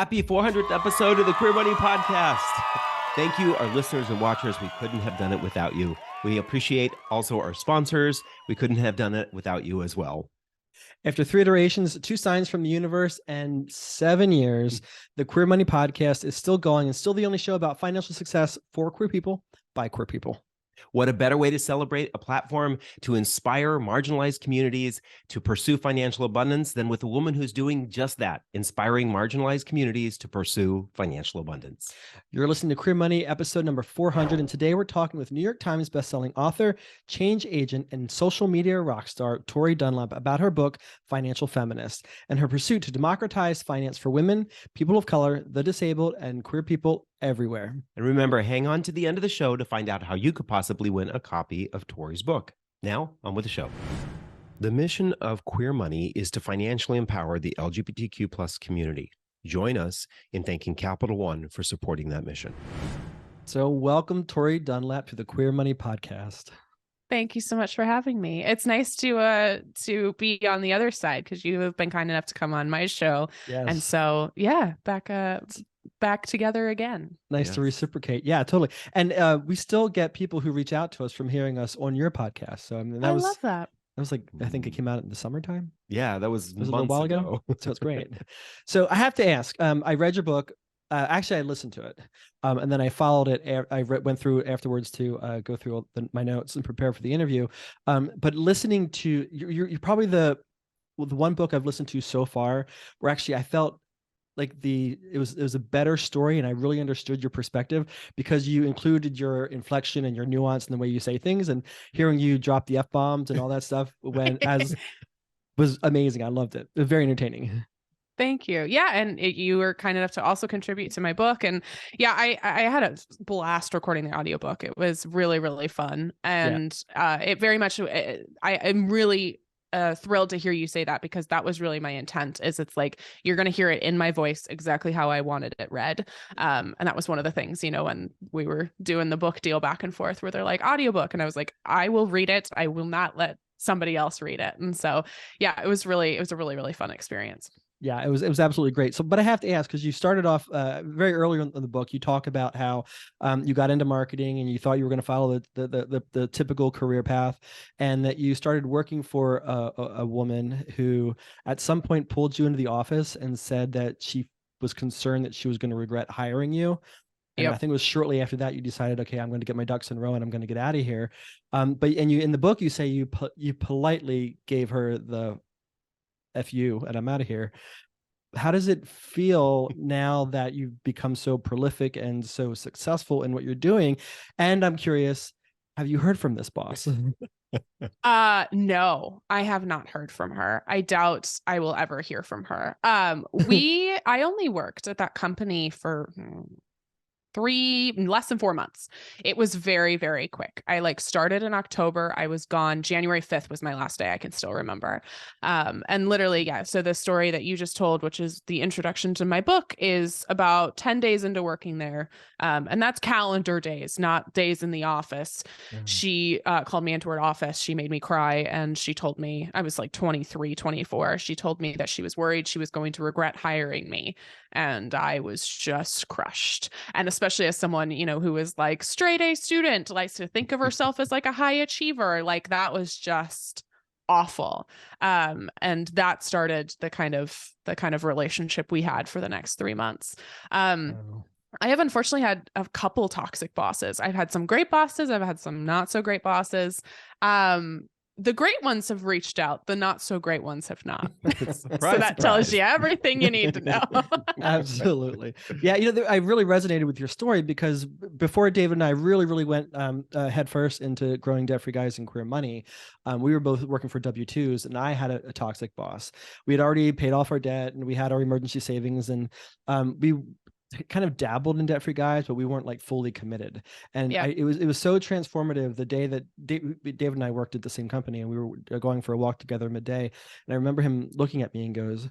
Happy 400th episode of the Queer Money Podcast. Thank you, our listeners and watchers. We couldn't have done it without you. We appreciate also our sponsors. We couldn't have done it without you as well. After 3 iterations, 2 signs from the universe, and 7 years, the Queer Money Podcast is still going and still the only show about financial success for queer people by queer people. What a better way to celebrate a platform to inspire marginalized communities to pursue financial abundance than with a woman who's doing just that, inspiring marginalized communities to pursue financial abundance. You're listening to Queer Money, episode number 400, and today we're talking with New York Times bestselling author, change agent, and social media rock star Tori Dunlap about her book, Financial Feminist, and her pursuit to democratize finance for women, people of color, the disabled, and queer people everywhere. And remember, hang on to the end of the show to find out how you could possibly win a copy of Tori's book. Now, on with the show. The mission of Queer Money is to financially empower the LGBTQ plus community. Join us in thanking Capital One for supporting that mission. So welcome, Tori Dunlap, to the Queer Money Podcast. Thank you so much for having me. It's nice to be on the other side because you have been kind enough to come on my show. Yes. And so, yeah, back together again. Nice to reciprocate. Yeah, totally. And we still get people who reach out to us from hearing us on your podcast. So I mean, I love that. That was like, I think it came out in the summertime. Yeah, that was a little while ago. So it's great. So I have to ask, I read your book. Actually, I listened to it, and then I followed it. I went through afterwards to go through my notes and prepare for the interview. But listening to you're probably the one book I've listened to so far where actually I felt like it was a better story, and I really understood your perspective because you included your inflection and your nuance and the way you say things, and hearing you drop the F-bombs and all that stuff was amazing. I loved it. It was very entertaining. Thank you. Yeah. And you were kind enough to also contribute to my book. And yeah, I had a blast recording the audiobook. It was really, really fun. And it very much, I'm really thrilled to hear you say that because that was really my intent is it's like, you're going to hear it in my voice exactly how I wanted it read. And that was one of the things, when we were doing the book deal back and forth where they're like audiobook. And I was like, I will read it. I will not let somebody else read it. And so, yeah, it was a really, really fun experience. Yeah, it was absolutely great. So, but I have to ask, because you started off very early in the book, you talk about how you got into marketing and you thought you were going to follow the typical career path, and that you started working for a woman who at some point pulled you into the office and said that she was concerned that she was going to regret hiring you. And I think it was shortly after that you decided, okay, I'm going to get my ducks in a row and I'm going to get out of here. But you in the book you say you politely gave her the F you and I'm out of here. How does it feel now that you've become so prolific and so successful in what you're doing? And I'm curious, have you heard from this boss? No, I have not heard from her. I doubt I will ever hear from her. I only worked at that company for less than 4 months. It was very, very quick. I started in October. I was gone. January 5th was my last day. I can still remember. And literally, yeah. So the story that you just told, which is the introduction to my book, is about 10 days into working there. And that's calendar days, not days in the office. Mm. She called me into her office. She made me cry. And she told me, I was like 23, 24. She told me that she was worried she was going to regret hiring me. And I was just crushed. And especially as someone, who is like straight A student, likes to think of herself as like a high achiever, like that was just awful. And that started the kind of relationship we had for the next 3 months. I have unfortunately had a couple toxic bosses. I've had some great bosses. I've had some not so great bosses. The great ones have reached out. The not so great ones have not. So that tells you everything you need to know. Absolutely. Yeah. I really resonated with your story because before David and I really went headfirst into growing debt-free guys and queer money, we were both working for W-2s, and I had a toxic boss. We had already paid off our debt and we had our emergency savings, and we kind of dabbled in debt-free guys, but we weren't like fully committed. And it was so transformative the day that David and I worked at the same company, and we were going for a walk together midday. And I remember him looking at me and goes,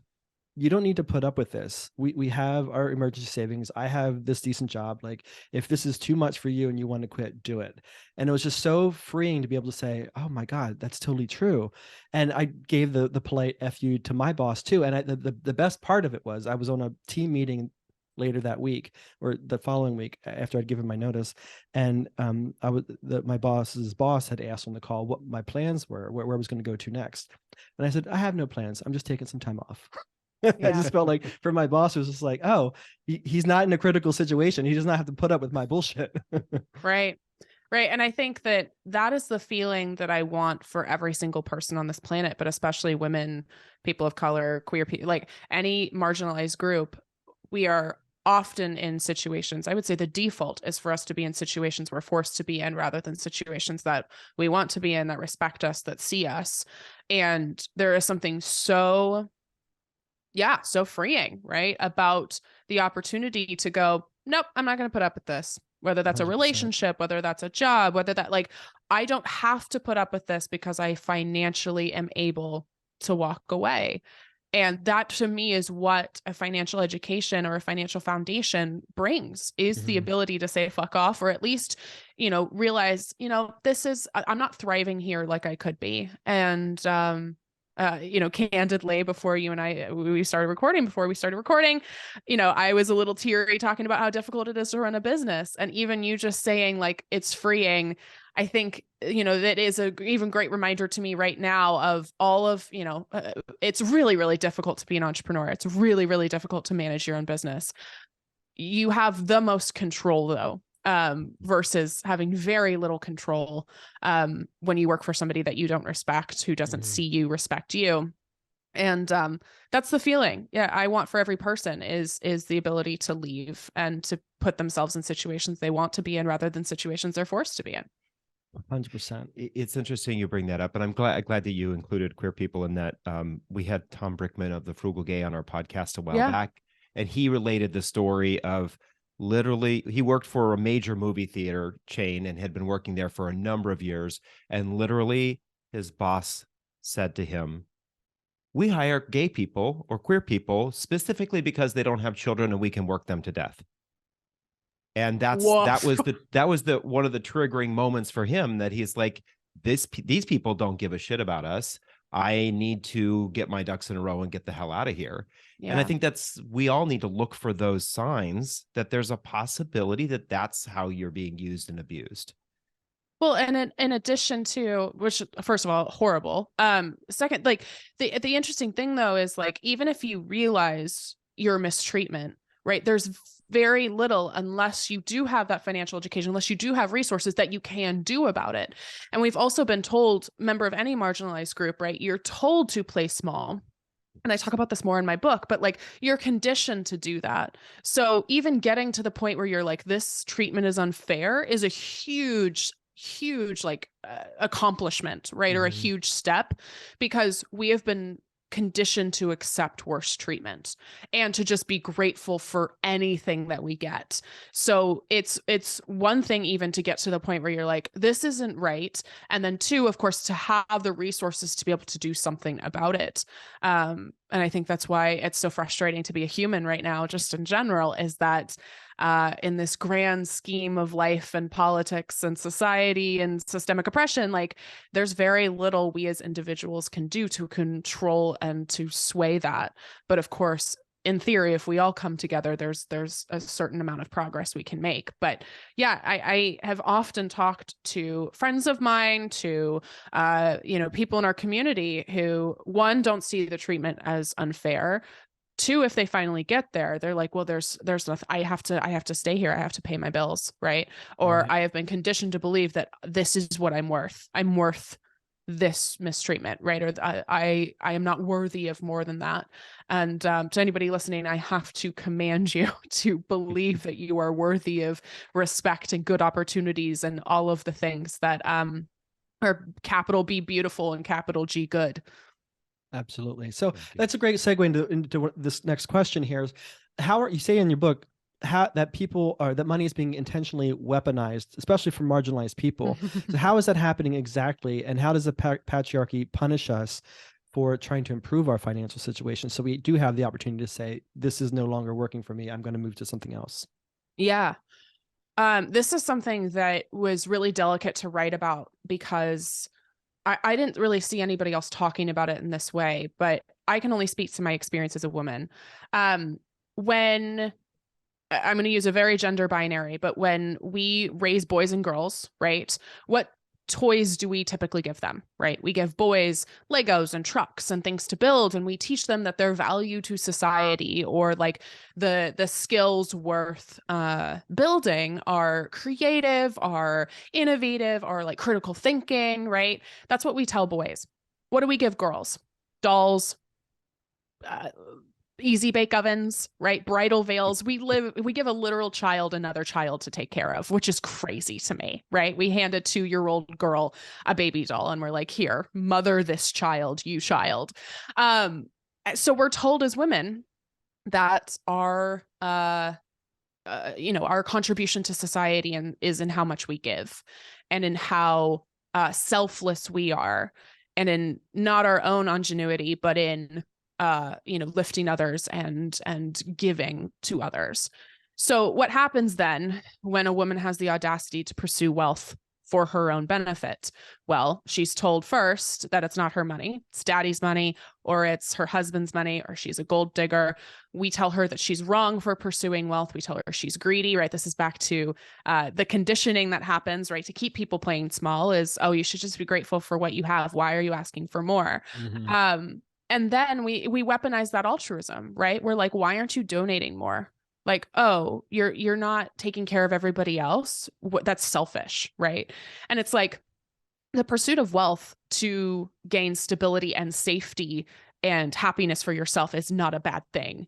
"You don't need to put up with this. We have our emergency savings. I have this decent job. Like, if this is too much for you and you want to quit, do it." And it was just so freeing to be able to say, "Oh my God, that's totally true." And I gave the polite F you to my boss too. And the best part of it was I was on a team meeting later that week or the following week after I'd given my notice. And my boss's boss had asked on the call what my plans were, where I was going to go to next. And I said, I have no plans. I'm just taking some time off. I just felt like for my boss, it was just like, oh, he's not in a critical situation. He does not have to put up with my bullshit. Right. Right. And I think that is the feeling that I want for every single person on this planet, but especially women, people of color, queer people, like any marginalized group. We are often in situations, I would say the default is for us to be in situations we're forced to be in rather than situations that we want to be in, that respect us, that see us. And there is something so freeing, right, about the opportunity to go, nope, I'm not going to put up with this. Whether that's 100%. A relationship, whether that's a job, whether that, like, I don't have to put up with this because I financially am able to walk away. And that to me is what a financial education or a financial foundation brings, is the ability to say fuck off, or at least, realize, I'm not thriving here like I could be. And, candidly, before we started recording, I was a little teary talking about how difficult it is to run a business. And even you just saying like, it's freeing, I think, that is a even great reminder to me right now of all of, it's really, really difficult to be an entrepreneur. It's really, really difficult to manage your own business. You have the most control though. Versus having very little control when you work for somebody that you don't respect, who doesn't see you, respect you. And that's the feeling. Yeah, I want for every person is the ability to leave and to put themselves in situations they want to be in rather than situations they're forced to be in. 100%. It's interesting you bring that up, and I'm glad that you included queer people in that. We had Tom Brickman of The Frugal Gay on our podcast a while back, and he related the story of literally, he worked for a major movie theater chain and had been working there for a number of years. And literally his boss said to him, we hire gay people or queer people specifically because they don't have children and we can work them to death. And that was the one of the triggering moments for him, that he's like, these people don't give a shit about us. I need to get my ducks in a row and get the hell out of here. Yeah. And I think we all need to look for those signs that there's a possibility that that's how you're being used and abused. Well, and in addition to, which first of all, horrible. Second, like the interesting thing though, is like, even if you realize your mistreatment, right, there's very little, unless you do have that financial education, unless you do have resources, that you can do about it. And we've also been told, member of any marginalized group, right, you're told to play small. And I talk about this more in my book, but like, you're conditioned to do that. So even getting to the point where you're like, this treatment is unfair, is a huge like accomplishment, right? Or a huge step, because we have been conditioned to accept worse treatment and to just be grateful for anything that we get. So it's one thing even to get to the point where you're like, this isn't right. And then two, of course, to have the resources to be able to do something about it. And I think that's why it's so frustrating to be a human right now, just in general, is that in this grand scheme of life and politics and society and systemic oppression, like, there's very little we as individuals can do to control and to sway that. But of course, in theory, if we all come together, there's a certain amount of progress we can make. But yeah, I have often talked to friends of mine, to people in our community who, one, don't see the treatment as unfair. Two, if they finally get there, they're like, well, there's nothing, I have to stay here. I have to pay my bills. Right. Or I have been conditioned to believe that this is what I'm worth. I'm worth this mistreatment. Right. Or I am not worthy of more than that. And to anybody listening, I have to command you to believe that you are worthy of respect and good opportunities and all of the things that are capital B beautiful and capital G good. Absolutely. So that's a great segue into this next question here. Is how are you say in your book that money is being intentionally weaponized, especially for marginalized people? So how is that happening exactly? And how does the patriarchy punish us for trying to improve our financial situation? So we do have the opportunity to say, this is no longer working for me. I'm going to move to something else. Yeah. This is something that was really delicate to write about, because I didn't really see anybody else talking about it in this way, but I can only speak to my experience as a woman. When I'm going to use a very gender binary, but when we raise boys and girls, right, what toys do we typically give them, right? We give boys Legos and trucks and things to build, and we teach them that their value to society, or like the skills worth building, are creative, are innovative, are like critical thinking, right? That's what we tell boys. What do we give girls? Dolls, easy bake ovens, right? Bridal veils. We give a literal child another child to take care of, which is crazy to me, right? We hand a 2-year-old girl a baby doll and we're like, here, mother this child, you child. So we're told as women that our our contribution to society is in how much we give, and in how selfless we are, and in not our own ingenuity, but in lifting others and giving to others. So what happens then when a woman has the audacity to pursue wealth for her own benefit? Well, she's told first that it's not her money, it's daddy's money, or it's her husband's money, or she's a gold digger. We tell her that she's wrong for pursuing wealth. We tell her she's greedy, right? This is back to the conditioning that happens, right? To keep people playing small is, oh, you should just be grateful for what you have. Why are you asking for more? Mm-hmm. And then we weaponize that altruism, right? We're like, why aren't you donating more? Like, oh, you're not taking care of everybody else. That's selfish, right? And it's like the pursuit of wealth to gain stability and safety and happiness for yourself is not a bad thing.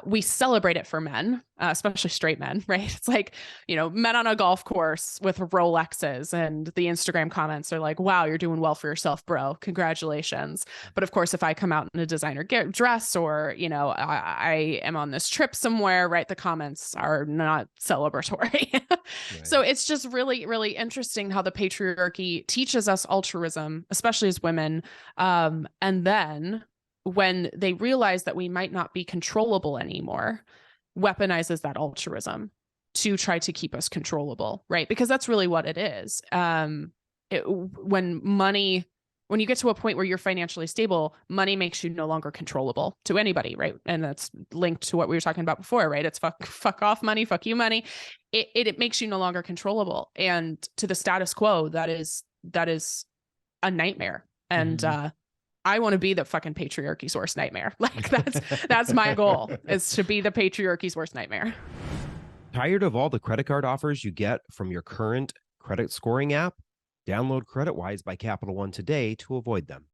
We celebrate it for men, especially straight men, right? It's like, men on a golf course with Rolexes, and the Instagram comments are like, wow, you're doing well for yourself, bro. Congratulations. But of course, if I come out in a designer dress, or, I am on this trip somewhere, right, the comments are not celebratory. Right. So it's just really, really interesting how the patriarchy teaches us altruism, especially as women. And then when they realize that we might not be controllable anymore, weaponizes that altruism to try to keep us controllable, right? Because that's really what it is. When you get to a point where you're financially stable, money makes you no longer controllable to anybody, right? And that's linked to what we were talking about before, right? It's fuck off money, fuck you money. It makes you no longer controllable. And to the status quo, that is a nightmare. And I want to be the fucking patriarchy's worst nightmare. Like that's my goal, is to be the patriarchy's worst nightmare. Tired of all the credit card offers you get from your current credit scoring app? Download CreditWise by Capital One today to avoid them.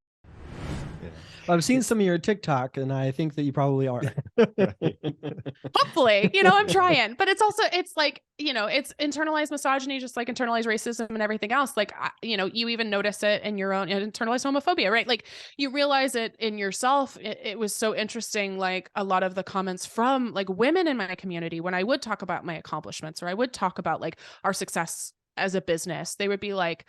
I've seen some of your TikTok, and I think that you probably are. Hopefully, I'm trying, but it's like, it's internalized misogyny, just like internalized racism and everything else. Like, you even notice it in your own internalized homophobia, right? Like, you realize it in yourself. It was so interesting. Like, a lot of the comments from like women in my community, when I would talk about my accomplishments, or I would talk about like our success as a business, they would be like,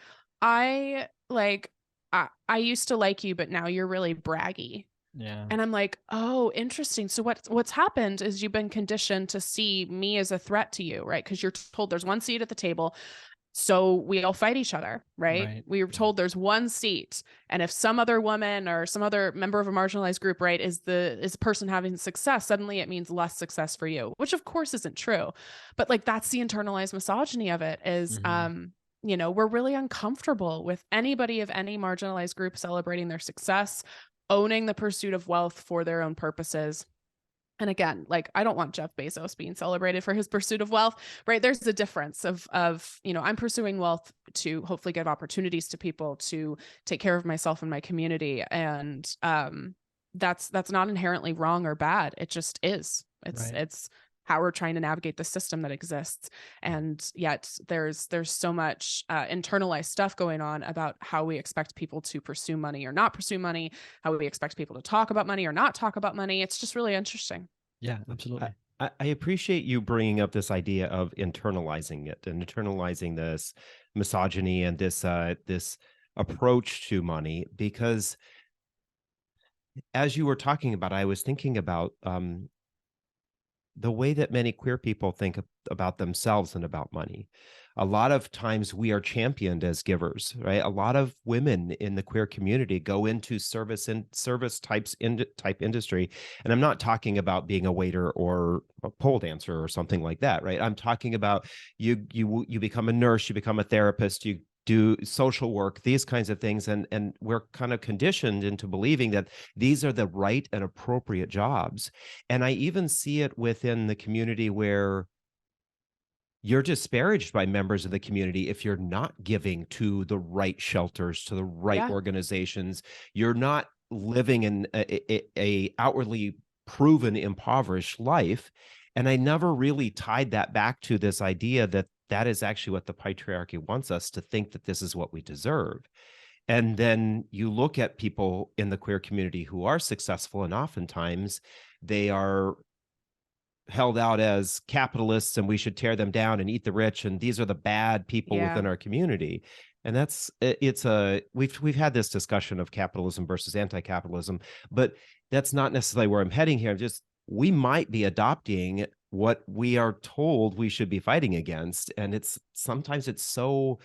I used to like you, but now you're really braggy. Yeah. And I'm like, oh, interesting. So what's happened is you've been conditioned to see me as a threat to you, right? Because you're told there's one seat at the table, so we all fight each other, right? We were told there's one seat, and if some other woman or some other member of a marginalized group, right, is the person having success, suddenly it means less success for you, which of course isn't true. But like, that's the internalized misogyny of it, is we're really uncomfortable with anybody of any marginalized group celebrating their success, owning the pursuit of wealth for their own purposes. And again, like, I don't want Jeff Bezos being celebrated for his pursuit of wealth, right? There's a difference of I'm pursuing wealth to hopefully give opportunities to people, to take care of myself and my community. And that's not inherently wrong or bad. It just is. It's how we're trying to navigate the system that exists. And yet there's so much internalized stuff going on about how we expect people to pursue money or not pursue money, how we expect people to talk about money or not talk about money. It's just really interesting. Yeah, absolutely. I appreciate you bringing up this idea of internalizing it, and internalizing this misogyny and this approach to money, because as you were talking about, I was thinking about the way that many queer people think about themselves and about money. a lot of times we are championed as givers, right? A lot of women in the queer community go into service type industry. And I'm not talking about being a waiter or a pole dancer or something like that, right? I'm talking about you become a nurse, you become a therapist, you do social work, these kinds of things. And we're kind of conditioned into believing that these are the right and appropriate jobs. And I even see it within the community where you're disparaged by members of the community if you're not giving to the right shelters, to the right Yeah. organizations. You're not living in a outwardly proven impoverished life. And I never really tied that back to this idea that that is actually what the patriarchy wants us to think, that this is what we deserve. And then you look at people in the queer community who are successful, and oftentimes they are held out as capitalists and we should tear them down and eat the rich, and these are the bad people within our community. And that's we've had this discussion of capitalism versus anti-capitalism, but that's not necessarily where I'm heading here. We might be adopting what we are told we should be fighting against, and sometimes it's so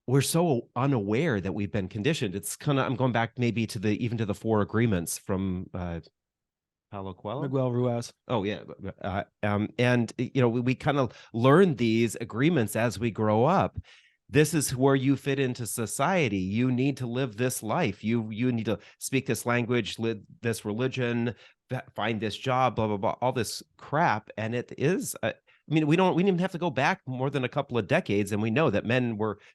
we're so unaware that we've been conditioned. It's kind of, I'm going back maybe to even to the 4 agreements from Paulo Coelho? Miguel Ruiz. Oh yeah. And we kind of learn these agreements as we grow up. This is where you fit into society. You need to live this life. You need to speak this language, live this religion, find this job, blah, blah, blah, all this crap. And it is, we didn't even have to go back more than a couple of decades. And we know that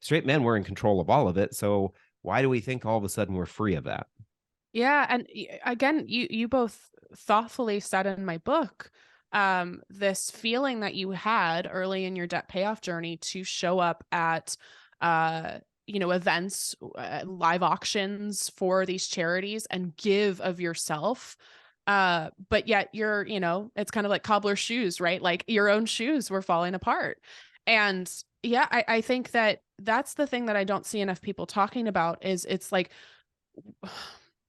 straight men were in control of all of it. So why do we think all of a sudden we're free of that? Yeah. And again, you both thoughtfully said in my book, this feeling that you had early in your debt payoff journey to show up at, events, live auctions for these charities and give of yourself. But yet it's kind of like cobbler's shoes, right? Like your own shoes were falling apart. And yeah, I think that that's the thing that I don't see enough people talking about is it's like,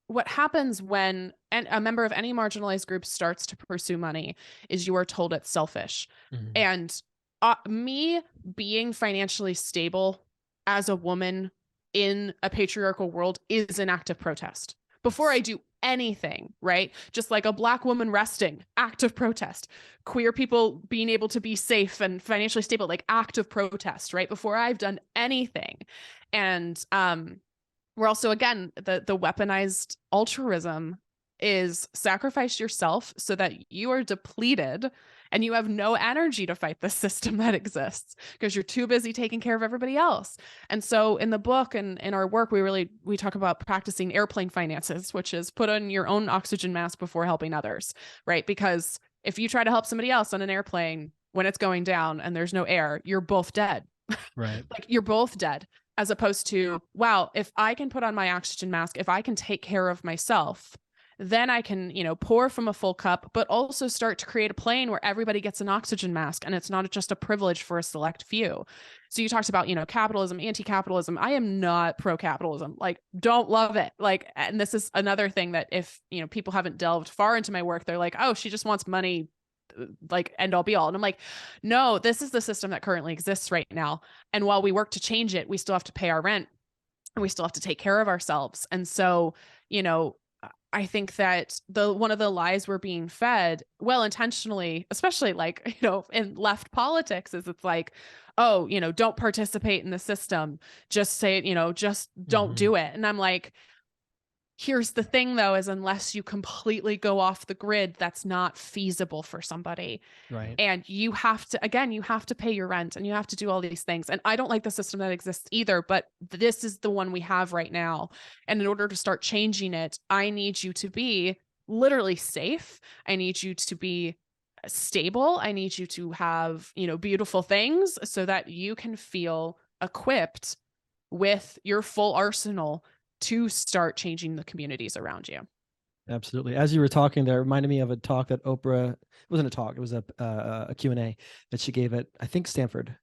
what happens when a member of any marginalized group starts to pursue money is you are told it's selfish. Mm-hmm. And me being financially stable as a woman in a patriarchal world is an act of protest. Before I do anything, right? Just like a Black woman resting, act of protest. Queer people being able to be safe and financially stable, like act of protest, right? Before I've done anything. And we're also, again, the weaponized altruism is sacrifice yourself so that you are depleted and you have no energy to fight the system that exists because you're too busy taking care of everybody else. And so in the book and in our work, we talk about practicing airplane finances, which is put on your own oxygen mask before helping others, right? Because if you try to help somebody else on an airplane when it's going down and there's no air, you're both dead. Right. Like you're both dead. As opposed to, wow, if I can put on my oxygen mask, if I can take care of myself, then I can, pour from a full cup, but also start to create a plane where everybody gets an oxygen mask and it's not just a privilege for a select few. So you talked about, capitalism, anti-capitalism. I am not pro-capitalism, like don't love it. Like, and this is another thing that if, people haven't delved far into my work, they're like, oh, she just wants money, like end all be all. And I'm like, no, this is the system that currently exists right now. And while we work to change it, we still have to pay our rent and we still have to take care of ourselves. And so, I think that one of the lies we're being fed well intentionally, especially like, in left politics, is it's like, oh, don't participate in the system. Just say it, just don't do it. And I'm like, here's the thing though, is unless you completely go off the grid, that's not feasible for somebody. Right. And you have to pay your rent and you have to do all these things. And I don't like the system that exists either, but this is the one we have right now. And in order to start changing it, I need you to be literally safe. I need you to be stable. I need you to have, beautiful things so that you can feel equipped with your full arsenal to start changing the communities around you. Absolutely. As you were talking there, it reminded me of a talk that Oprah, it wasn't a talk, it was a Q&A that she gave at, I think, Stanford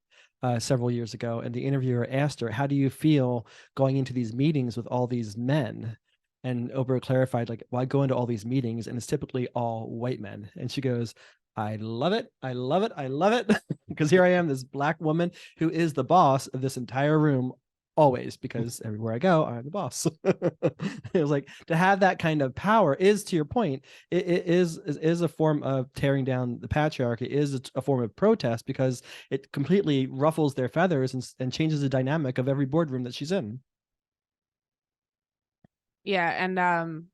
several years ago. And the interviewer asked her, how do you feel going into these meetings with all these men? And Oprah clarified, like, well, I go into all these meetings and it's typically all white men. And she goes, I love it. I love it. I love it. Because here I am, this Black woman who is the boss of this entire room always, because everywhere I go, I'm the boss. It was like, to have that kind of power is, to your point, it is a form of tearing down the patriarchy, is a form of protest, because it completely ruffles their feathers and changes the dynamic of every boardroom that she's in. Yeah, and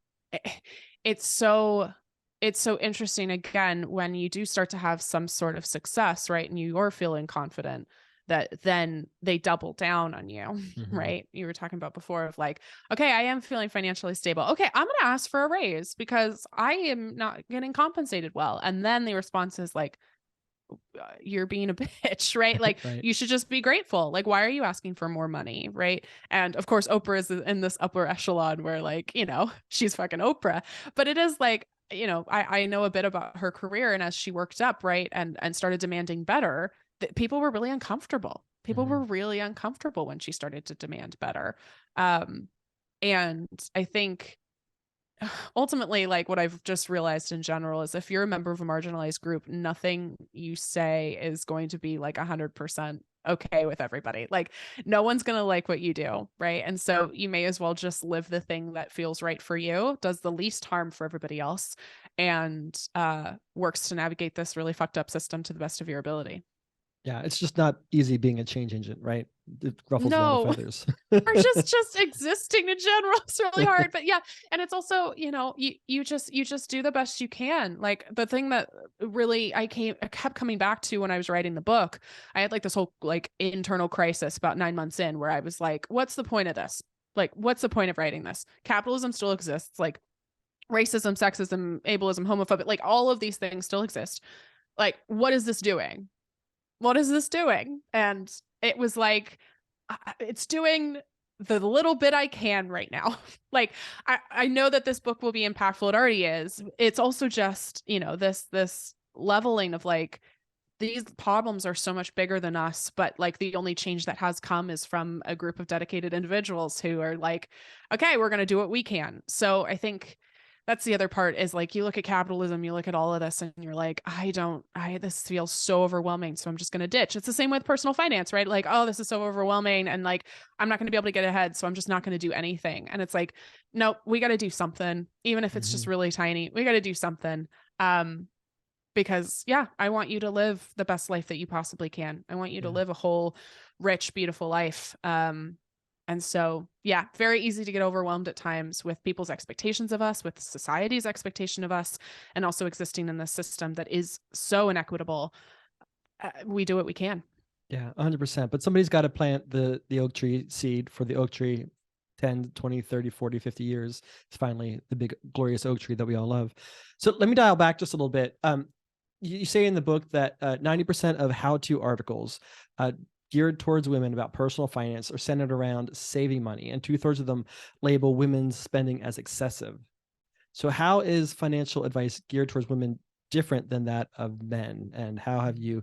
it's so interesting, again, when you do start to have some sort of success, right, and you're feeling confident, that then they double down on you. Mm-hmm. Right? You were talking about before of like, okay, I am feeling financially stable. Okay, I'm going to ask for a raise because I am not getting compensated well. And then the response is like, you're being a bitch, right? Like, Right. you should just be grateful. Like, why are you asking for more money, right? And of course, Oprah is in this upper echelon where, like, you know, she's fucking Oprah. But it is like, you know, I know a bit about her career, and as she worked up, right, and started demanding better, that people were really uncomfortable. People were really uncomfortable when she started to demand better. And I think ultimately, like, what I've just realized in general is, if you're a member of a marginalized group, nothing you say is going to be like 100% okay with everybody. Like, no one's going to like what you do, right? And so you may as well just live the thing that feels right for you, does the least harm for everybody else, and works to navigate this really fucked up system to the best of your ability. Yeah, it's just not easy being a change agent, right? It ruffles a lot No. of feathers. Or just existing in general is really hard. But yeah, and it's also, you know, you just do the best you can. Like, the thing that really I kept coming back to when I was writing the book, I had like this whole like internal crisis about 9 months in, where I was like, what's the point of this? Like, what's the point of writing this? Capitalism still exists. Like, racism, sexism, ableism, homophobic, like, all of these things still exist. Like, what is this doing? What is this doing? And it was like, it's doing the little bit I can right now. Like, I know that this book will be impactful. It already is. It's also just, you know, this leveling of like, these problems are so much bigger than us, but like, the only change that has come is from a group of dedicated individuals who are like, okay, we're going to do what we can. So I think that's the other part, is like, you look at capitalism, you look at all of this, and you're like, this feels so overwhelming, so I'm just going to ditch. It's the same with personal finance, right? Like, oh, this is so overwhelming, and like, I'm not going to be able to get ahead, so I'm just not going to do anything. And it's like, nope, we got to do something, even if it's just really tiny. We got to do something. Because yeah, I want you to live the best life that you possibly can. I want you to live a whole, rich, beautiful life. And so, yeah, very easy to get overwhelmed at times with people's expectations of us, with society's expectation of us, and also existing in this system that is so inequitable. We do what we can. Yeah, 100%. But somebody's got to plant the oak tree seed for the oak tree 10, 20, 30, 40, 50 years. It's finally the big, glorious oak tree that we all love. So let me dial back just a little bit. You say in the book that 90% of how-to articles geared towards women about personal finance are centered around saving money, and 2/3 of them label women's spending as excessive. So how is financial advice geared towards women different than that of men? And how have you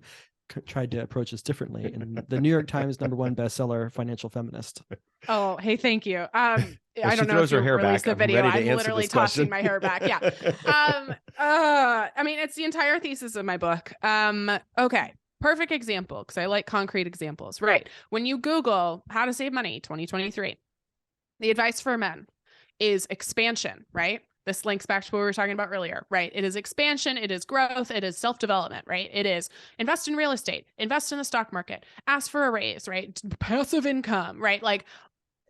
tried to approach this differently in the New York Times #1 bestseller, Financial Feminist? Oh, hey, thank you. Well, I don't know if you'll release the video. I'm literally tossing my hair back. Yeah. I mean, it's the entire thesis of my book. Okay. Perfect example, because I like concrete examples, right? When you Google how to save money 2023, the advice for men is expansion, right? This links back to what we were talking about earlier, right? It is expansion, it is growth, it is self-development, right? It is invest in real estate, invest in the stock market, ask for a raise, right? Passive income, right? Like,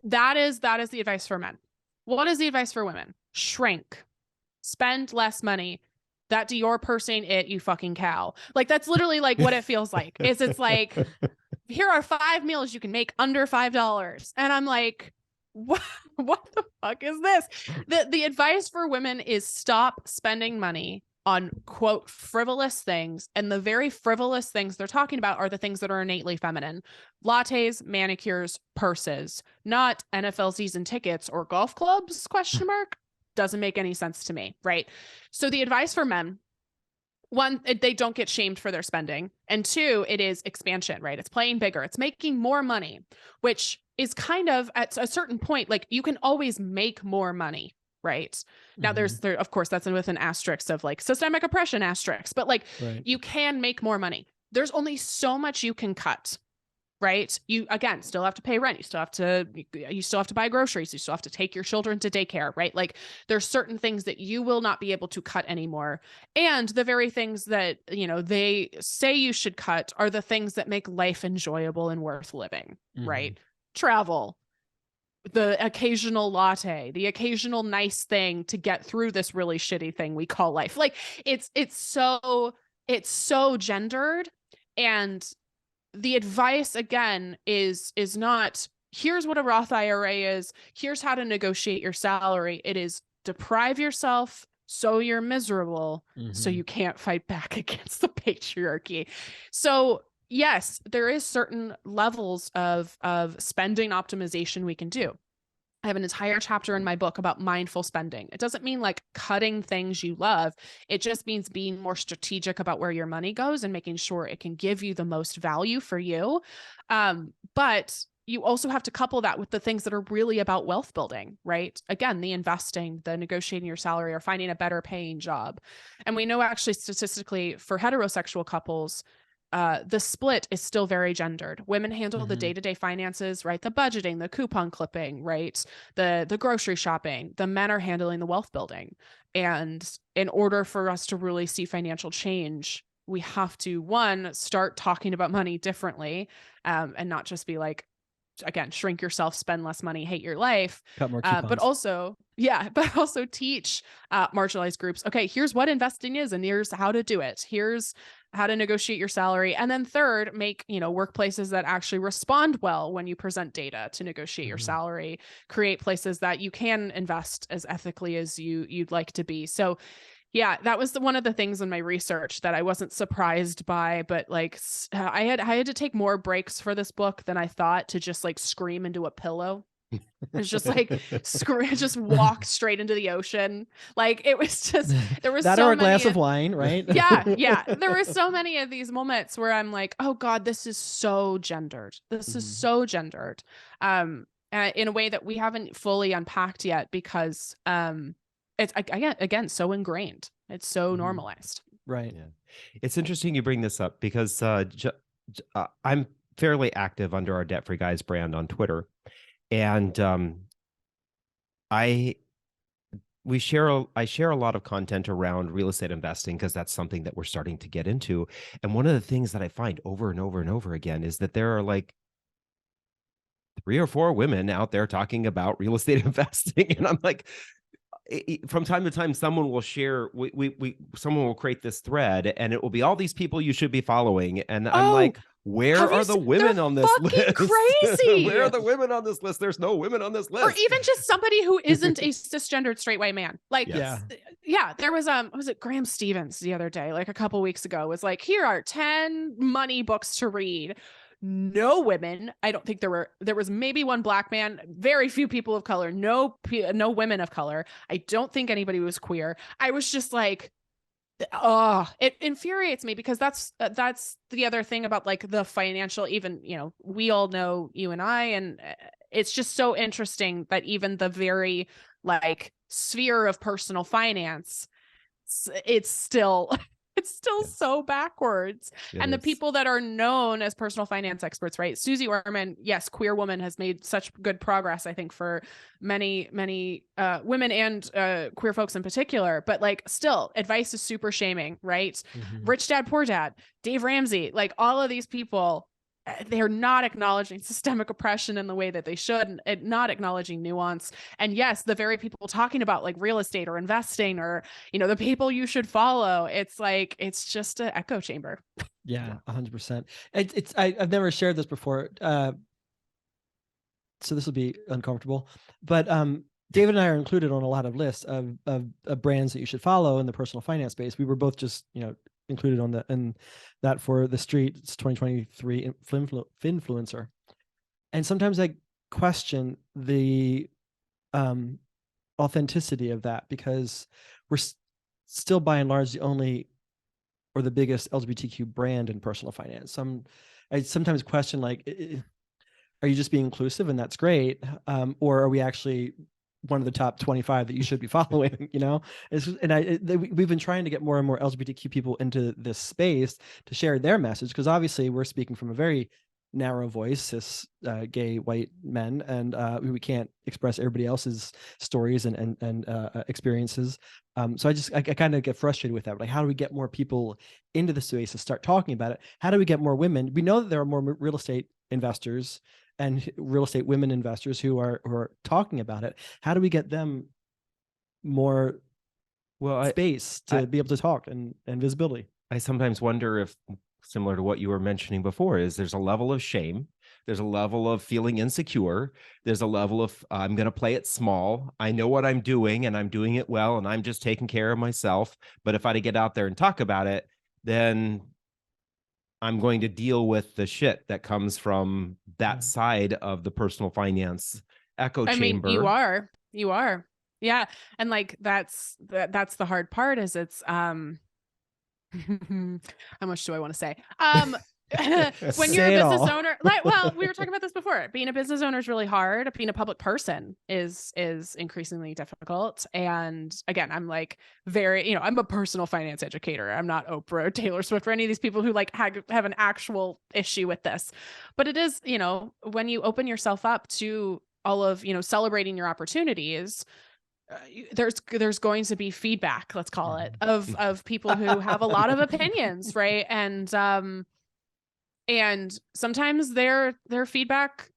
that is the advice for men. What is the advice for women? Shrink, spend less money. That Dior purse ain't it, you fucking cow. Like, that's literally like what it feels like. It's like, here are 5 meals you can make under $5. And I'm like, what the fuck is this? The advice for women is stop spending money on, quote, frivolous things. And the very frivolous things they're talking about are the things that are innately feminine. Lattes, manicures, purses, not NFL season tickets or golf clubs, ? Doesn't make any sense to me, right? So the advice for men, one, they don't get shamed for their spending. And two, it is expansion, right? It's playing bigger. It's making more money, which is kind of, at a certain point, like, you can always make more money, right? Now there, of course, that's with an asterisk of like systemic oppression asterisk, but like you can make more money. There's only so much you can cut, right? You, again, still have to pay rent. You still have to buy groceries. You still have to take your children to daycare, right? Like there's certain things that you will not be able to cut anymore. And the very things that, you know, they say you should cut are the things that make life enjoyable and worth living, right? Travel, the occasional latte, the occasional nice thing to get through this really shitty thing we call life. Like it's so gendered. And the advice, again, is not, here's what a Roth IRA is, here's how to negotiate your salary. It is deprive yourself so you're miserable, so you can't fight back against the patriarchy. So yes, there is certain levels of spending optimization we can do. I have an entire chapter in my book about mindful spending. It doesn't mean like cutting things you love. It just means being more strategic about where your money goes and making sure it can give you the most value for you. But you also have to couple that with the things that are really about wealth building, right? Again, the investing, the negotiating your salary, or finding a better paying job. And we know actually statistically for heterosexual couples, the split is still very gendered. Women handle the day-to-day finances, right? The budgeting, the coupon clipping, right? The grocery shopping. The men are handling the wealth building. And in order for us to really see financial change, we have to, one, start talking about money differently, and not just be like, again, shrink yourself, spend less money, hate your life. Cut more coupons. But also teach marginalized groups, okay, here's what investing is, and here's how to do it. Here's how to negotiate your salary. And then third, make, you know, workplaces that actually respond well when you present data to negotiate your salary, create places that you can invest as ethically as you'd like to be. So yeah, that was one of the things in my research that I wasn't surprised by, but like I had to take more breaks for this book than I thought to just like scream into a pillow. It's just like just walk straight into the ocean. Like it was just, there was that so or a glass many of wine, right? yeah. There were so many of these moments where I'm like, oh God, this is so gendered. This is so gendered. In a way that we haven't fully unpacked yet because it's again so ingrained. It's so normalized. Right. Yeah. It's interesting you bring this up because I'm fairly active under our Debt Free Guys brand on Twitter. And I share a lot of content around real estate investing because that's something that we're starting to get into. And one of the things that I find over and over and over again is that there are like 3 or 4 women out there talking about real estate investing. And I'm like, from time to time, someone will share, someone will create this thread and it will be all these people you should be following. And I'm like, where are the women on this list? Crazy. Where are the women on this list? There's no women on this list. Or even just somebody who isn't a cisgendered straight white man. Like, there was, was it Graham Stevens the other day, like a couple weeks ago, was like, here are 10 money books to read. No women. I don't think there was maybe one black man, very few people of color, no women of color. I don't think anybody was queer. I was just like, oh, it infuriates me because that's the other thing about like the financial, even, you know, we all know you and I, and it's just so interesting that even the very like sphere of personal finance, it's still so backwards. And the people that are known as personal finance experts, right? Susie Orman, yes, queer woman, has made such good progress, I think, for many women and queer folks in particular. But like still, advice is super shaming, right? Rich Dad, Poor Dad, Dave Ramsey, like all of these people, they're not acknowledging systemic oppression in the way that they should, and not acknowledging nuance. And yes, the very people talking about like real estate or investing or, you know, the people you should follow, it's like, it's just an echo chamber. Yeah, 100%. I've never shared this before. So this will be uncomfortable, but David and I are included on a lot of lists of brands that you should follow in the personal finance space. We were both just, you know, included on that for the Street's 2023 Finfluencer. And sometimes I question the authenticity of that because we're still by and large the only or the biggest LGBTQ brand in personal finance. I sometimes question, like, are you just being inclusive and that's great? Or are we actually one of the top 25 that you should be following, you know? We've been trying to get more and more LGBTQ people into this space to share their message, because obviously we're speaking from a very narrow voice, cis gay white men, and we can't express everybody else's stories and experiences. So I kind of get frustrated with that. Like, how do we get more people into the space and start talking about it? How do we get more women? We know that there are more real estate investors and real estate women investors who are talking about it. How do we get them more space to be able to talk and visibility? I sometimes wonder if, similar to what you were mentioning before, is there's a level of shame, there's a level of feeling insecure, there's a level of I'm going to play it small, I know what I'm doing and I'm doing it well and I'm just taking care of myself, but if I get out there and talk about it, then I'm going to deal with the shit that comes from that side of the personal finance echo chamber. I mean, you are. Yeah. And like, that's the hard part, is it's, how much do I want to say? When you're a business owner, like, well, we were talking about this before. Being a business owner is really hard. Being a public person is increasingly difficult. And again, I'm like I'm a personal finance educator. I'm not Oprah or Taylor Swift or any of these people who like have an actual issue with this. But it is, when you open yourself up to all of, celebrating your opportunities, there's going to be feedback, let's call it, of people who have a lot of opinions, right? And sometimes their feedback,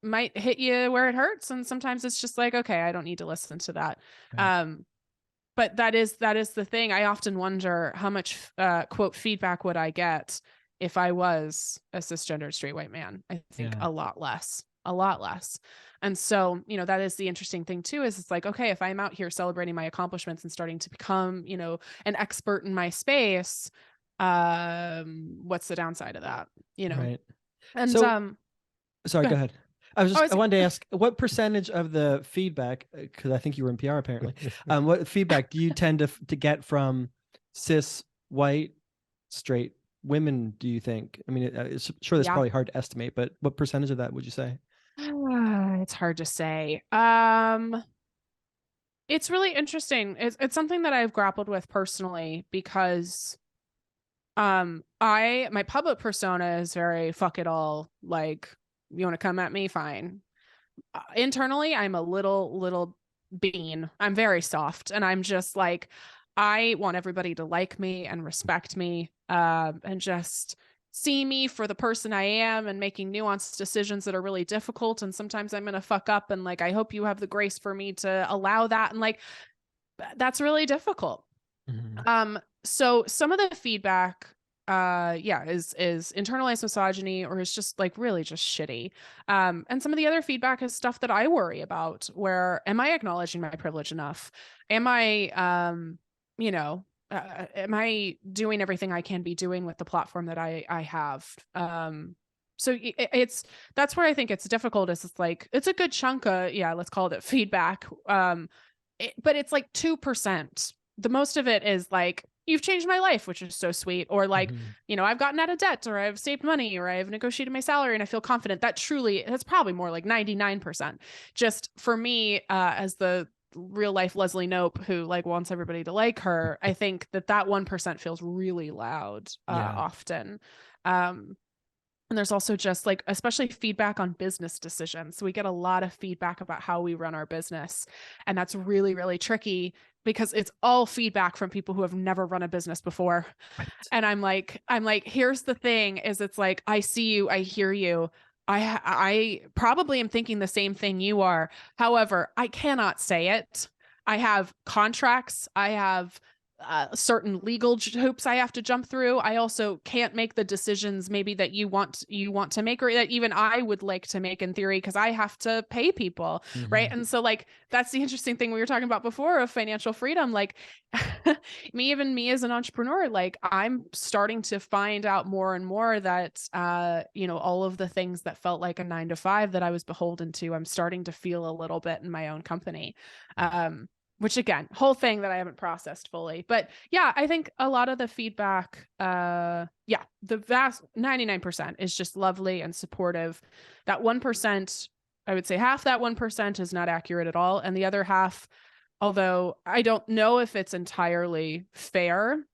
might hit you where it hurts, and sometimes it's just like, okay, I don't need to listen to that. Right. But that is the thing. I often wonder how much quote feedback would I get if I was a cisgendered straight white man. I think a lot less. And so, that is the interesting thing too, is it's like, okay, if I'm out here celebrating my accomplishments and starting to become, an expert in my space, what's the downside of that, Right. And so, sorry, go ahead. I wanted to ask, what percentage of the feedback, because I think you were in PR apparently, what feedback do you tend to get from cis white straight women, do you think? I mean, it's sure that's probably hard to estimate, but what percentage of that would you say? It's hard to say. It's really interesting. It's something that I've grappled with personally, because my public persona is very fuck it all, like, you want to come at me, fine. Internally, I'm a little bean. I'm very soft, and I'm just like, I want everybody to like me and respect me, and just see me for the person I am, and making nuanced decisions that are really difficult. And sometimes I'm going to fuck up, and like, I hope you have the grace for me to allow that. And like, that's really difficult. Mm-hmm. So some of the feedback, is internalized misogyny, or is just like really just shitty. And some of the other feedback is stuff that I worry about, where am I acknowledging my privilege enough? Am I, am I doing everything I can be doing with the platform that I have? So that's where I think it's difficult, is it's like, it's a good chunk of, let's call it feedback. But it's like 2%. The most of it is like, you've changed my life, which is so sweet. Or like, I've gotten out of debt, or I've saved money, or I've negotiated my salary and I feel confident. That's probably more like 99%. Just for me, as the real life Leslie Knope, who like wants everybody to like her, I think that 1% feels really loud often. And there's also just like, especially feedback on business decisions. So we get a lot of feedback about how we run our business. And that's really, really tricky, because it's all feedback from people who have never run a business before. Right. And I'm like, here's the thing, is it's like, I see you, I hear you. I probably am thinking the same thing you are. However, I cannot say it. I have contracts. I have certain legal hoops I have to jump through. I also can't make the decisions maybe that you want to make, or that even I would like to make in theory, because I have to pay people. Mm-hmm. Right. And so like, that's the interesting thing we were talking about before of financial freedom. Like me as an entrepreneur, like I'm starting to find out more and more that, all of the things that felt like a 9-to-5 that I was beholden to, I'm starting to feel a little bit in my own company. Which again, whole thing that I haven't processed fully. But yeah, I think a lot of the feedback, the vast 99% is just lovely and supportive. That 1%, I would say half that 1% is not accurate at all. And the other half, although I don't know if it's entirely fair,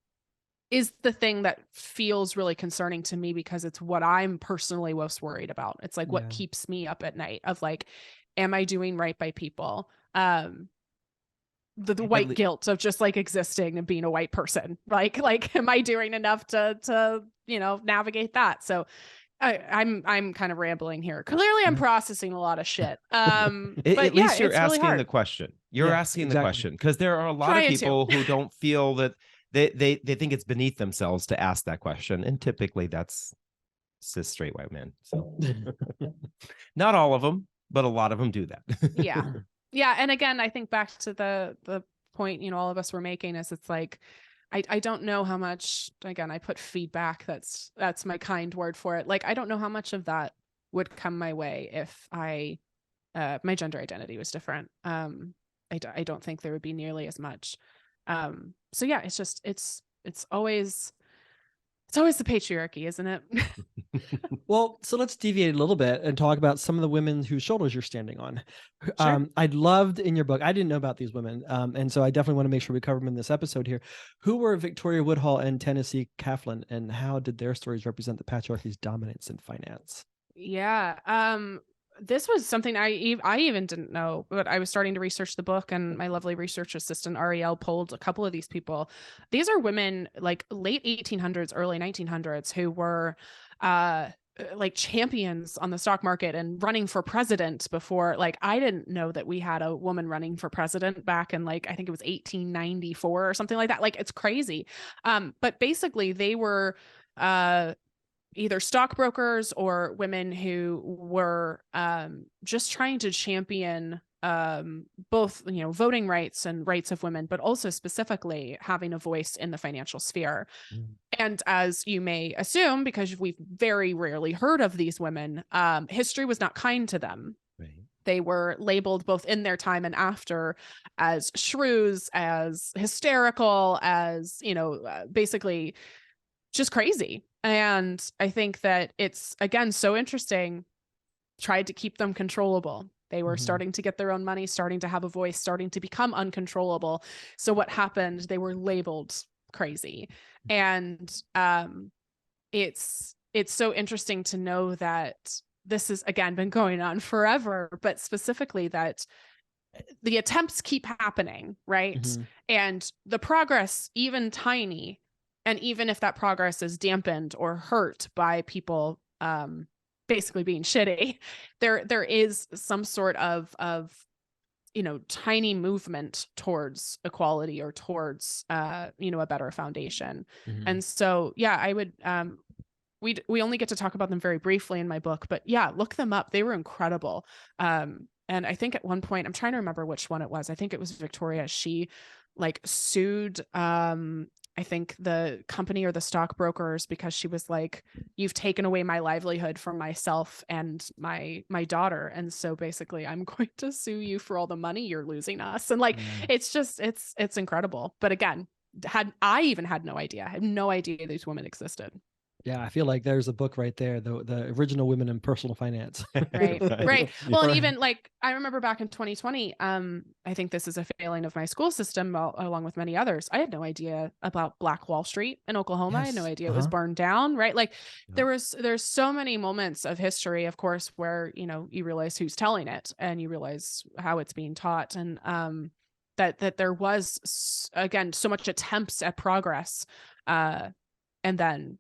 is the thing that feels really concerning to me, because it's what I'm personally most worried about. It's like what keeps me up at night, of like, am I doing right by people? The white guilt of just like existing and being a white person. Like, am I doing enough to, you know, navigate that? So I'm kind of rambling here. Clearly I'm processing a lot of shit. But at least you're asking really the question. You're asking the question, because there are a lot of people who don't feel that they think it's beneath themselves to ask that question. And typically that's cis straight white men. So not all of them, but a lot of them do that. Yeah. Yeah. And again, I think back to the point, you know, all of us were making, is it's like, I don't know how much, again, I put feedback, that's my kind word for it. Like, I don't know how much of that would come my way if my gender identity was different. I don't think there would be nearly as much. So yeah, it's just, it's always the patriarchy, isn't it? Well, so let's deviate a little bit and talk about some of the women whose shoulders you're standing on. Sure. I loved in your book, I didn't know about these women. And so I definitely want to make sure we cover them in this episode here. Who were Victoria Woodhull and Tennessee Coughlin, and how did their stories represent the patriarchy's dominance in finance? Yeah. This was something I even didn't know, but I was starting to research the book, and my lovely research assistant Ariel pulled a couple of these people. These are women like late 1800s, early 1900s, who were like champions on the stock market and running for president before. Like, I didn't know that we had a woman running for president back in, like, I think it was 1894 or something like that. Like, it's crazy. But basically they were either stockbrokers or women who were just trying to champion both, you know, voting rights and rights of women, but also specifically having a voice in the financial sphere. And as you may assume, because we've very rarely heard of these women, history was not kind to them. Right. They were labeled both in their time and after as shrews, as hysterical, as, you know, basically just crazy. And I think that it's, again, so interesting, tried to keep them controllable. They were starting to get their own money, starting to have a voice, starting to become uncontrollable. So what happened? They were labeled crazy. And it's so interesting to know that this has, again, been going on forever, but specifically that the attempts keep happening, right? And the progress, even tiny, and even if that progress is dampened or hurt by people basically being shitty, there is some sort of you know, tiny movement towards equality or towards you know, a better foundation. And so yeah, I would we only get to talk about them very briefly in my book, but yeah, look them up. They were incredible. And I think at one point, I'm trying to remember which one it was. I think it was Victoria. She like sued I think the company or the stockbrokers, because she was like, you've taken away my livelihood from myself and my daughter. And so basically I'm going to sue you for all the money you're losing us. And like, it's just, it's incredible. But again, I even had no idea. I had no idea these women existed. Yeah, I feel like there's a book right there, the original women in personal finance. Right. Well, and even like, I remember back in 2020, I think this is a failing of my school system, along with many others. I had no idea about Black Wall Street in Oklahoma. I had no idea it was burned down. Right. Like there's so many moments of history, of course, where, you know, you realize who's telling it and you realize how it's being taught. And that there was, again, so much attempts at progress. And then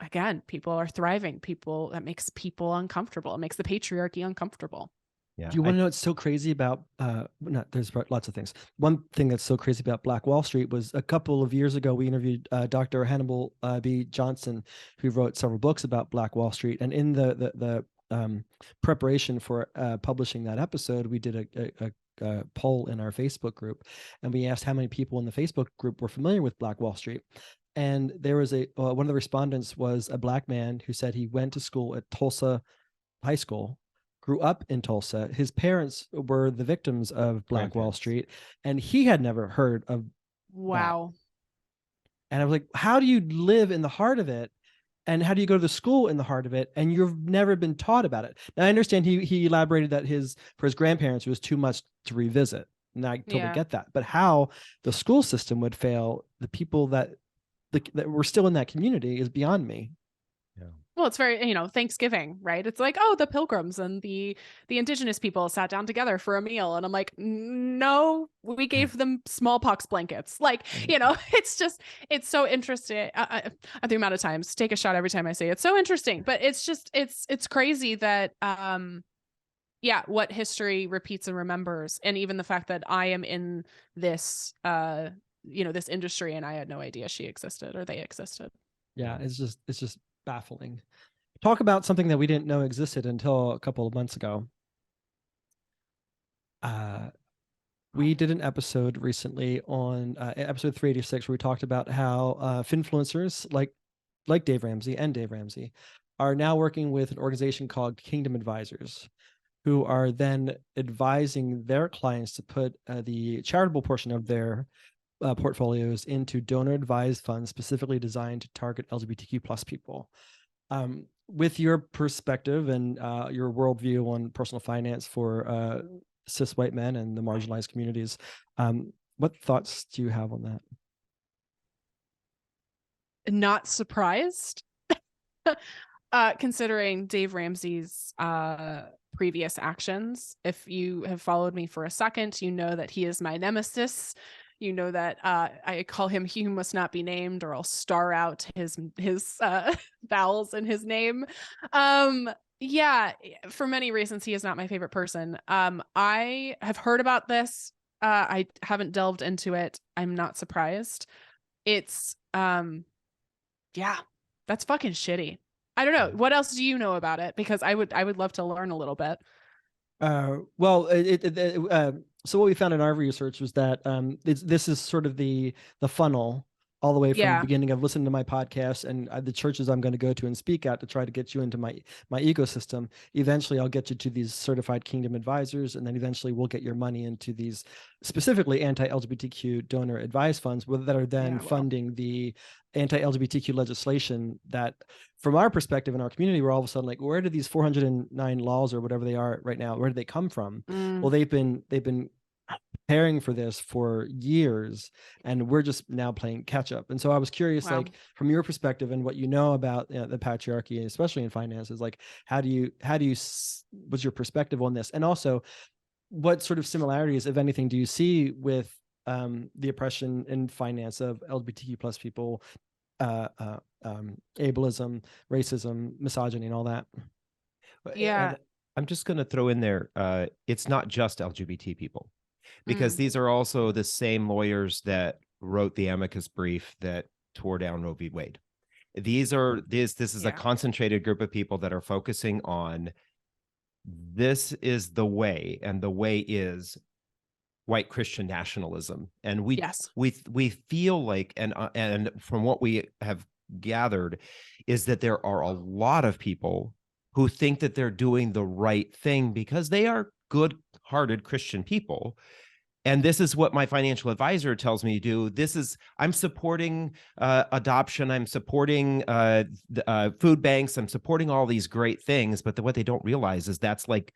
again, people are thriving. That makes people uncomfortable. It makes the patriarchy uncomfortable. Yeah. Do you want to know what's so crazy about, there's lots of things. One thing that's so crazy about Black Wall Street was a couple of years ago, we interviewed Dr. Hannibal B. Johnson, who wrote several books about Black Wall Street. And in the preparation for publishing that episode, we did a poll in our Facebook group, and we asked how many people in the Facebook group were familiar with Black Wall Street. And there was one of the respondents was a Black man who said he went to school at Tulsa High School, grew up in Tulsa. His parents were the victims of Black Wall Street, and he had never heard of that. And I was like, how do you live in the heart of it And how do you go to the school in the heart of it, and you've never been taught about it? Now, I understand he elaborated that for his grandparents, it was too much to revisit. And I totally Yeah. get that. But how the school system would fail the people that were still in that community is beyond me. Well, it's very, Thanksgiving, right? It's like, oh, the pilgrims and the indigenous people sat down together for a meal. And I'm like, no, we gave them smallpox blankets. Like, it's so interesting. The amount of times, take a shot every time I say it's so interesting, but it's just, it's crazy that, what history repeats and remembers. And even the fact that I am in this, this industry, and I had no idea she existed or they existed. Yeah, it's just baffling. Talk about something that we didn't know existed until a couple of months ago. We did an episode recently on episode 386 where we talked about how finfluencers like Dave Ramsey are now working with an organization called Kingdomadvisors, who are then advising their clients to put the charitable portion of their portfolios into donor-advised funds specifically designed to target LGBTQ plus people. With your perspective and your worldview on personal finance for cis white men and the marginalized communities, what thoughts do you have on that? Not surprised, considering Dave Ramsey's previous actions. If you have followed me for a second, you know that he is my nemesis. You know that I call him he who must not be named, or I'll star out his vowels in his name. Yeah, for many reasons, he is not my favorite person. I have heard about this. I haven't delved into it. I'm not surprised. It's yeah, that's fucking shitty. I don't know. What else do you know about it? Because I would love to learn a little bit. Well, so what we found in our research was that this is sort of the funnel all the way from the beginning of listening to my podcast and the churches I'm going to go to and speak at to try to get you into my ecosystem. Eventually, I'll get you to these certified Kingdom advisors, and then eventually we'll get your money into these specifically anti-LGBTQ donor advised funds that are then funding the anti-LGBTQ legislation that, from our perspective in our community, we're all of a sudden like, where do these 409 laws or whatever they are right now, where do they come from? Well, they've been preparing for this for years, and we're just now playing catch up. And so I was curious, like, from your perspective and what you know about the patriarchy, especially in finances, like what's your perspective on this? And also, what sort of similarities, if anything, do you see with the oppression in finance of LGBTQ plus people, ableism, racism, misogyny, and all that? Yeah. And I'm just going to throw in there, it's not just LGBT people, because these are also the same lawyers that wrote the amicus brief that tore down Roe v. Wade. This is a concentrated group of people that are focusing on this is the way, and the way is white Christian nationalism. And we feel like, and from what we have gathered, is that there are a lot of people who think that they're doing the right thing because they are good-hearted Christian people. And this is what my financial advisor tells me to do. I'm supporting adoption. I'm supporting food banks. I'm supporting all these great things. But what they don't realize is that's like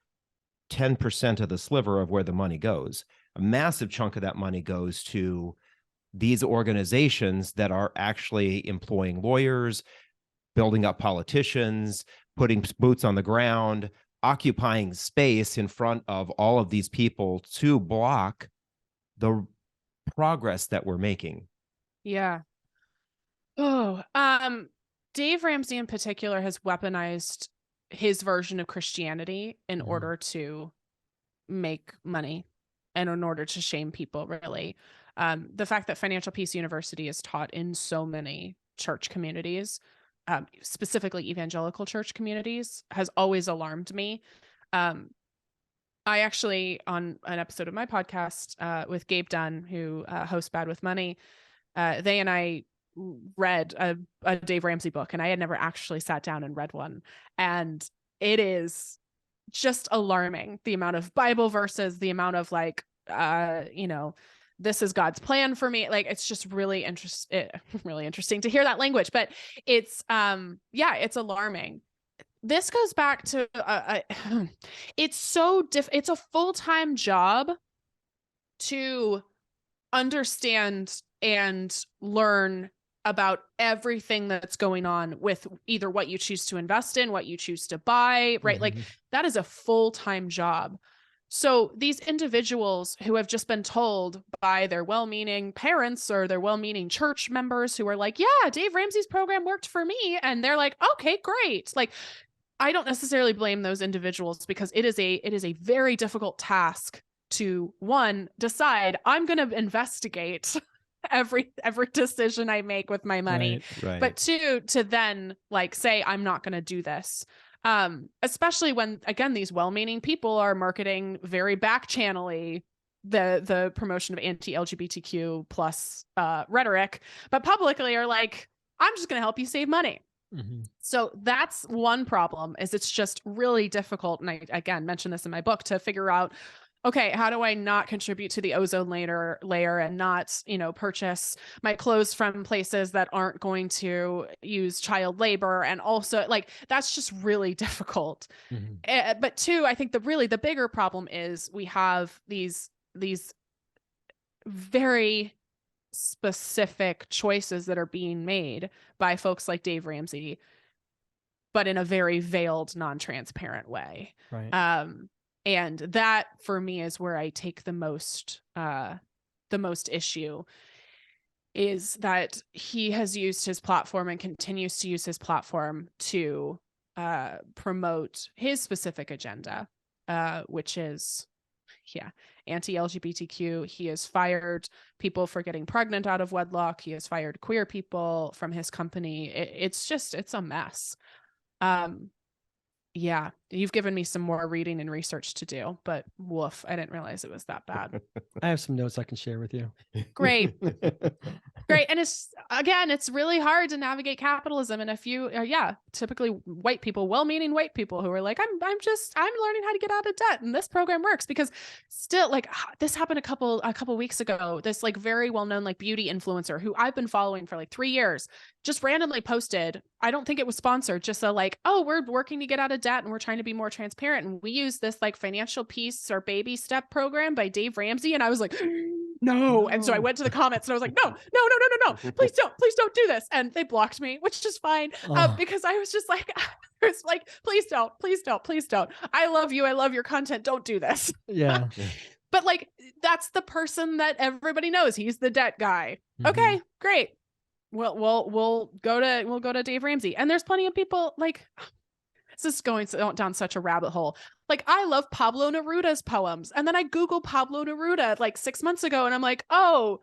10% of the sliver of where the money goes. A massive chunk of that money goes to these organizations that are actually employing lawyers, building up politicians, putting boots on the ground, occupying space in front of all of these people to block the progress that we're making. Yeah. Oh, Dave Ramsey in particular has weaponized his version of Christianity in order to make money and in order to shame people, really. The fact that Financial Peace University is taught in so many church communities, specifically evangelical church communities, has always alarmed me. I actually, on an episode of my podcast with Gabe Dunn, who hosts Bad with Money, they and I read a Dave Ramsey book, and I had never actually sat down and read one. And it is just alarming, the amount of Bible verses, the amount of this is God's plan for me. Like, it's just really really interesting to hear that language, but it's, it's alarming. This goes back to, it's it's a full-time job to understand and learn about everything that's going on with either what you choose to invest in, what you choose to buy, right? Like, that is a full-time job. So these individuals who have just been told by their well-meaning parents or their well-meaning church members who are like, yeah, Dave Ramsey's program worked for me. And they're like, okay, great. Like, I don't necessarily blame those individuals, because it is a very difficult task to, one, decide I'm going to investigate every decision I make with my money, Right. but two, to then like say, I'm not going to do this. Especially when, again, these well-meaning people are marketing very back-channely the promotion of anti-LGBTQ plus rhetoric, but publicly are like, I'm just going to help you save money. So that's one problem, is it's just really difficult. And I, again, mentioned this in my book, to figure out, okay, how do I not contribute to the ozone layer and not, purchase my clothes from places that aren't going to use child labor? And also, like, that's just really difficult. But two, I think the bigger problem is we have these very specific choices that are being made by folks like Dave Ramsey, but in a very veiled, non-transparent way. Right. And that, for me, is where I take the most issue, is that he has used his platform and continues to use his platform to promote his specific agenda, which is, anti-LGBTQ. He has fired people for getting pregnant out of wedlock. He has fired queer people from his company. It's a mess. You've given me some more reading and research to do, but woof, I didn't realize it was that bad. I have some notes I can share with you. Great. And it's really hard to navigate capitalism. And if you, typically white people, well-meaning white people who are like, I'm learning how to get out of debt, and this program works, because still, like, this happened a couple weeks ago. This like very well-known like beauty influencer who I've been following for like 3 years just randomly posted, I don't think it was sponsored, just a like, oh, we're working to get out of debt and we're trying to be more transparent, and we use this like financial peace or baby step program by Dave Ramsey. And I was like, no. And so I went to the comments and I was like, no, please don't do this. And they blocked me, which is fine. Because I was just like, please don't. I love you. I love your content. Don't do this. Yeah. But like, that's the person that everybody knows. He's the debt guy. Okay, great. We'll go to Dave Ramsey. And there's plenty of people like, this is going down such a rabbit hole. Like, I love Pablo Neruda's poems. And then I Googled Pablo Neruda like 6 months ago, and I'm like, oh,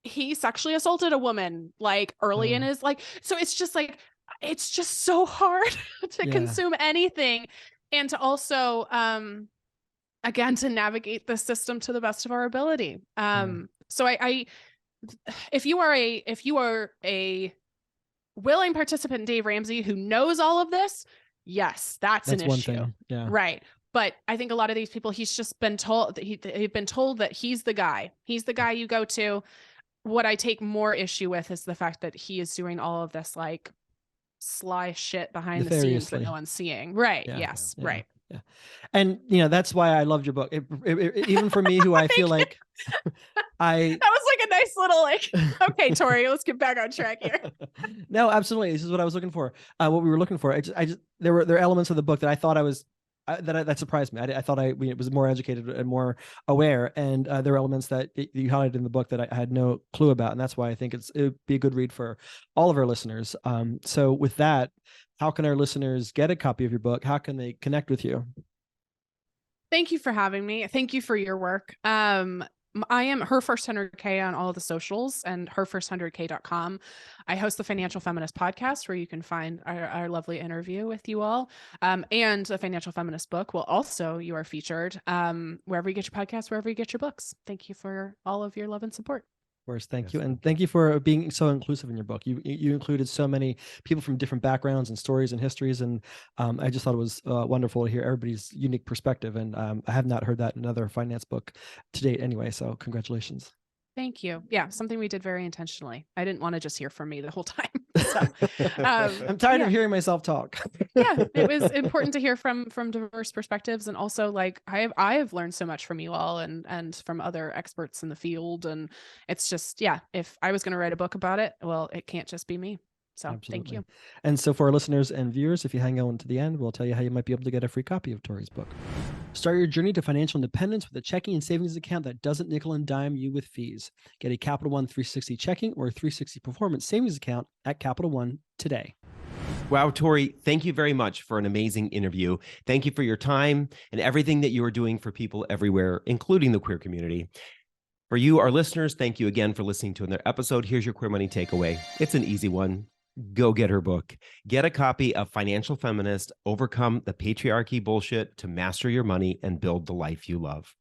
he sexually assaulted a woman like early in his, like, so it's just like, it's just so hard to consume anything. And to also, again, to navigate the system to the best of our ability. So if you are a willing participant in Dave Ramsey who knows all of this, yes, that's an one issue. thing. Yeah. Right. But I think a lot of these people, he's just been told that they've been told that he's the guy. He's the guy you go to. What I take more issue with is the fact that he is doing all of this like sly shit behind the scenes that no one's seeing. Right. Yeah. Yes. Yeah. Right. Yeah. And that's why I loved your book. Even for me, who I feel like that was like a nice little like, okay, Tori, let's get back on track here. No, absolutely. This is what I was looking for. What we were looking for. There were elements of the book that I thought that surprised me. I thought I was more educated and more aware, and there were elements that you highlighted in the book that I had no clue about, and that's why I think it would be a good read for all of our listeners. So with that, how can our listeners get a copy of your book? How can they connect with you? Thank you for having me. Thank you for your work. I am Her First 100K on all of the socials and herfirst100k.com. I host the Financial Feminist podcast, where you can find our lovely interview with you all. And the Financial Feminist book will also, you are featured wherever you get your podcasts, wherever you get your books. Thank you for all of your love and support. Of course, thank you. And thank you for being so inclusive in your book. You included so many people from different backgrounds and stories and histories. And I just thought it was wonderful to hear everybody's unique perspective. And I have not heard that in another finance book to date anyway. So congratulations. Thank you. Yeah, something we did very intentionally. I didn't want to just hear from me the whole time. So, I'm tired of hearing myself talk. Yeah, it was important to hear from diverse perspectives, and also like I have learned so much from you all and from other experts in the field, and it's just if I was going to write a book about it, well, it can't just be me. So Absolutely. Thank you. And so for our listeners and viewers, if you hang on to the end, we'll tell you how you might be able to get a free copy of Tori's book. Start your journey to financial independence with a checking and savings account that doesn't nickel and dime you with fees. Get a Capital One 360 checking or 360 performance savings account at Capital One today. Wow, Tori, thank you very much for an amazing interview. Thank you for your time and everything that you are doing for people everywhere, including the queer community. For you, our listeners, thank you again for listening to another episode. Here's your Queer Money takeaway. It's an easy one. Go get her book. Get a copy of Financial Feminist, Overcome the Patriarchy Bullshit to Master Your Money and Build the Life You Love.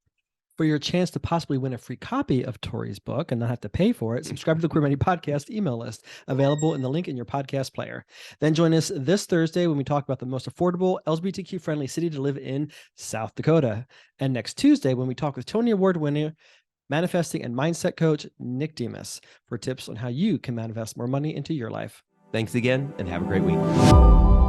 For your chance to possibly win a free copy of Tori's book and not have to pay for it, subscribe to the Queer Money Podcast email list, available in the link in your podcast player. Then join us this Thursday when we talk about the most affordable, LGBTQ-friendly city to live in, South Dakota. And next Tuesday when we talk with Tony Award winner, manifesting and mindset coach, Nick Demas, for tips on how you can manifest more money into your life. Thanks again, and have a great week.